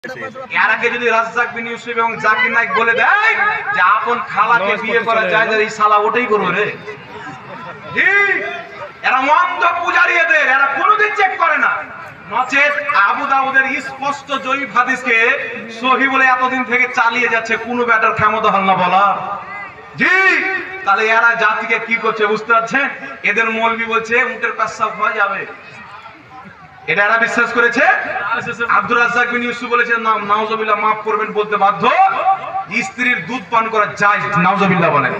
এর আগে যদি রাজ্জাক বিন ইউসুফ এবং জাকির নায়েক বলে দেয় যে আপন খালাকে বিয়ে করা যায় না, এই শালা ওটাই করবে রে। জি, এরা মন্দ পূজারী, এরা কোনোদিন চেক করে না। নচেত আবু দাউদের স্পষ্ট জয়ীফ হাদিসকে সহিহ বলে এতদিন থেকে চালিয়ে যাচ্ছে, কোনো ব্যাটার ক্ষমতা হল না বলা। জি, তাহলে এরা জাতিকে কি করছে বুঝতে পারছেন? এদের মৌলবি বলছে উটের পেশাব হয়ে যাবে, এটা এরা বিশ্বাস করেছে। আব্দুর রাজ্জাক বিন ইউসুফ বলেছেন নাউজুবিল্লাহ, মাফ করবেন বলতে বাধ্য, স্ত্রীর দুধ পান করা যায়, নাউজুবিল্লাহ বলেন,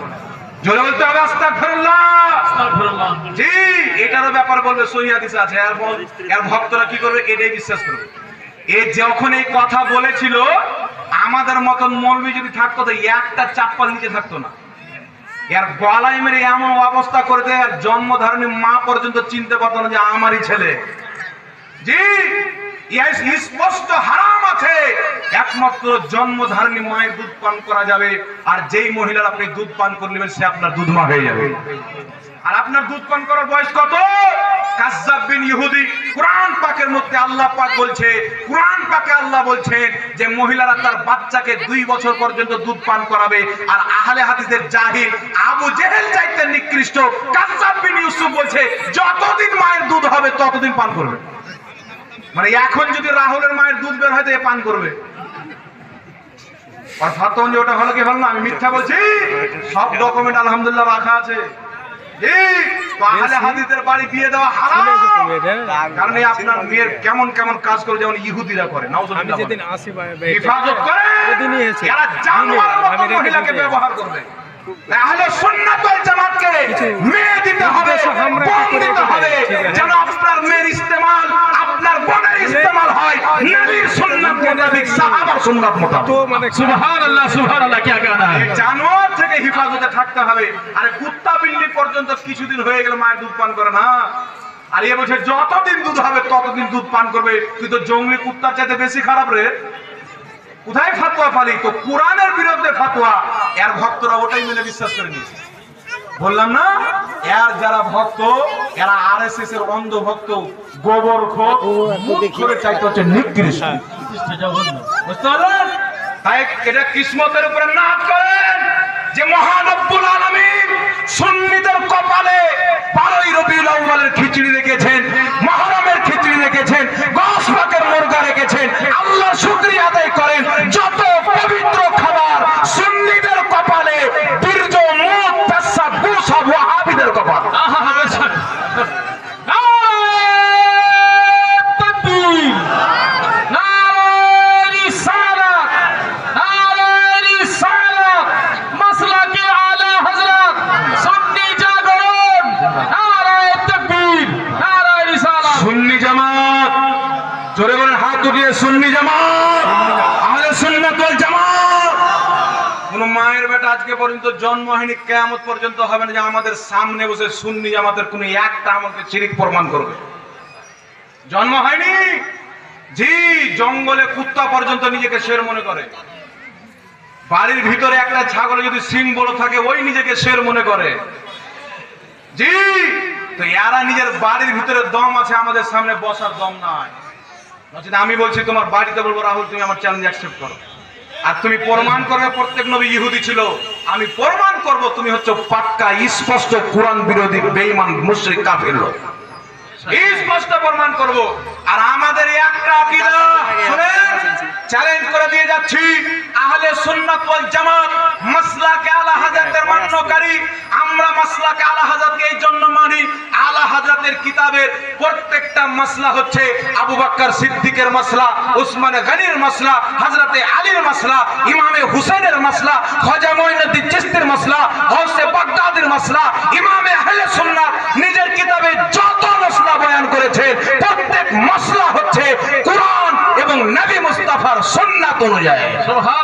জোরে বলতে হবে আস্তাগফিরুল্লাহ। জি, এটারও ব্যাপার বলবে সহিহ হাদিস আছে। এর ভক্তরা কি করবে? এটাই বিশ্বাস করবে। এ যখন এই কথা বলেছিল, আমাদের মতন মৌলবি যদি থাকতো তো একটা চাপ্পাল নিচে থাকতো না। এর গলায় মেরে এমন অবস্থা করে দেয়, আর জন্মধারণী মা পর্যন্ত চিনতে পারতো না যে আমারই ছেলে। জি, স্পষ্ট হারাম আছে, একমাত্র জন্মধারণী মায়ের দুধ পান করা যাবে। আর যেই মহিলার আপনি দুধ পান করে নেবেন সে আপনার দুধ মা হয়ে যাবে। আর আপনার দুধ পান করার বয়স কত? কাজ্জাব বিন ইহুদি, কুরআন পাকের মধ্যে আল্লাহ পাক বলছে, কুরআন পাকে আল্লাহ বলছেন যে মহিলারা তার বাচ্চাকে 2 বছর পর্যন্ত দুধ পান করাবে। আর আহলে হাদিসের জাহিল আবু জেহেল চাইতে নিকৃষ্ট কাজ্জাব বিন ইউসুফ বলছে যতদিন মায়ের দুধ হবে ততদিন পান করবে। মানে এখন যদি রাহুলের মায়ের দুধ বের হয় তো এ পান করবে। আর ফাতন যে ওটা হলো কি হলো না, আমি মিথ্যা বলছি, সব ডকুমেন্ট আলহামদুলিল্লাহ রাখা আছে। বাড়ি বিয়ে দেওয়া হারাম, কারণ আপনার মেয়ের কেমন কেমন কাজ করে, যেমন ইহুদিরা করে, হিফাজত করে, এরা জানোয়ারের মতো মহিলাকে ব্যবহার করবে। আহলে সুন্নাত ওয়াল জামাতকে মেয়ে দিতে হবে, বোন দিতে হবে, যেন আপনার মেয়ের ইস্তেমাল আপনার বোনের ইস্তেমাল হয় নবীর সুন্নাত মোতাবেক, সাহাবার সুন্নাত মোতাবেক। সুবহানাল্লাহ, সুবহানাল্লাহ, কি গানা है। জানোয়ার থেকে হিফাজতে থাকতে হবে। আরে কুত্তা বিল্লি পর্যন্ত কিছুদিন হয়ে গেলে মায়ের দুধ পান করে না। আর এ বলছে যতদিন দুধ হবে ততদিন দুধ পান করবে। তুই তো জঙ্গলি কুত্তার চাইতে বেশি খারাপ রে। কোথায় ফাতোয়া ফালি? তো কোরআনের বিরুদ্ধে ফাতোয়া। এর ভক্তরা ওটাই মেনে বিশ্বাস করে নিয়েছে। বললাম না, এর যারা ভক্ত, এরা আরএসএস এর অন্ধ ভক্ত, গোবর মুখ করে চাইতে হচ্ছে নিকৃষ্ট। বুঝতে পারলেন? তাই এটা কিসমতের উপরে নাজ করেন যে মহান রব্বুল আলামিন সুন্নিদের কপালে 12ই রবিউল আউয়ালের খিচুড়ি রেখেছেন, মুহররমের খিচুড়ি রেখেছেন, গোশ পাকের মুরগা রেখেছেন। আল্লাহ শুকরিয়া আদায় করেন, যত পবিত্র খাবার সুন্নিদের কপালে, বীর্য, মুত, পেশাব, গোশাব ওয়াহাবিদের কপাল। সুন্নি জামাত, জোরে বলেন হাত উঠিয়ে, সুন্নি জামাত, আহলে সুন্নাত ওয়াল জামাত। কোন মায়ের বেটা আজকে পর্যন্ত জন্ম হয়নি, কিয়ামত পর্যন্ত হবে না যে আমাদের সামনে বসে সুন্নি জামাতের কোন একটা আমাকে শিরক প্রমাণ করবে। জন্ম হয়নি। জি, জঙ্গলে কুত্তা পর্যন্ত নিজেকে শের মনে করে। বাড়ির ভিতরে একটা ছাগল যদি সিং বড় থাকে ওই নিজেকে শের মনে করে। জি, তো এরা নিজের বাড়ির ভিতরে দম আছে, আমাদের সামনে বসার দম নাই। আমি বলছি তোমার বাড়িতে বলবো রাহুল তুমি আমার চ্যালেঞ্জ অ্যাকসেপ্ট করো, আর তুমি প্রমাণ করবে প্রত্যেক নবী ইহুদি ছিল। আমি প্রমাণ করব তুমি হচ্ছে পাক্কা স্পষ্ট কোরআন বিরোধী বেঈমান মুশরিক কাফির লোক, স্পষ্ট প্রমাণ করব। আর আমাদের একটা আকীদা শুনেন, চ্যালেঞ্জ করে দিয়ে যাচ্ছি, আহলে সুন্নাত ওয়াল জামাত মাসলাকে আলা হযরতের মান্যকারী। আমরা মাসলাকে আলা হযরতকে এই জন্য মানি, আলা হযরতের কিতাবের প্রত্যেকটা মাসলা হচ্ছে আবু বকর সিদ্দিকের মাসলা, উসমান গনির মাসলা, হযরতে আলীর মাসলা, ইমামে হুসাইনের মাসলা, খাজা মুঈনুদ্দিন চিশতির মাসলা, গাউসে বাগদাদির মাসলা। ইমামে আহলে সুন্নাত নিজের কিতাবে যত মাসলা বয়ান করেছেন প্রত্যেক মাসলা হচ্ছে কোরআন এবং নবী মুস্তাফার সুন্নাত অনুযায়ী। সুবহান।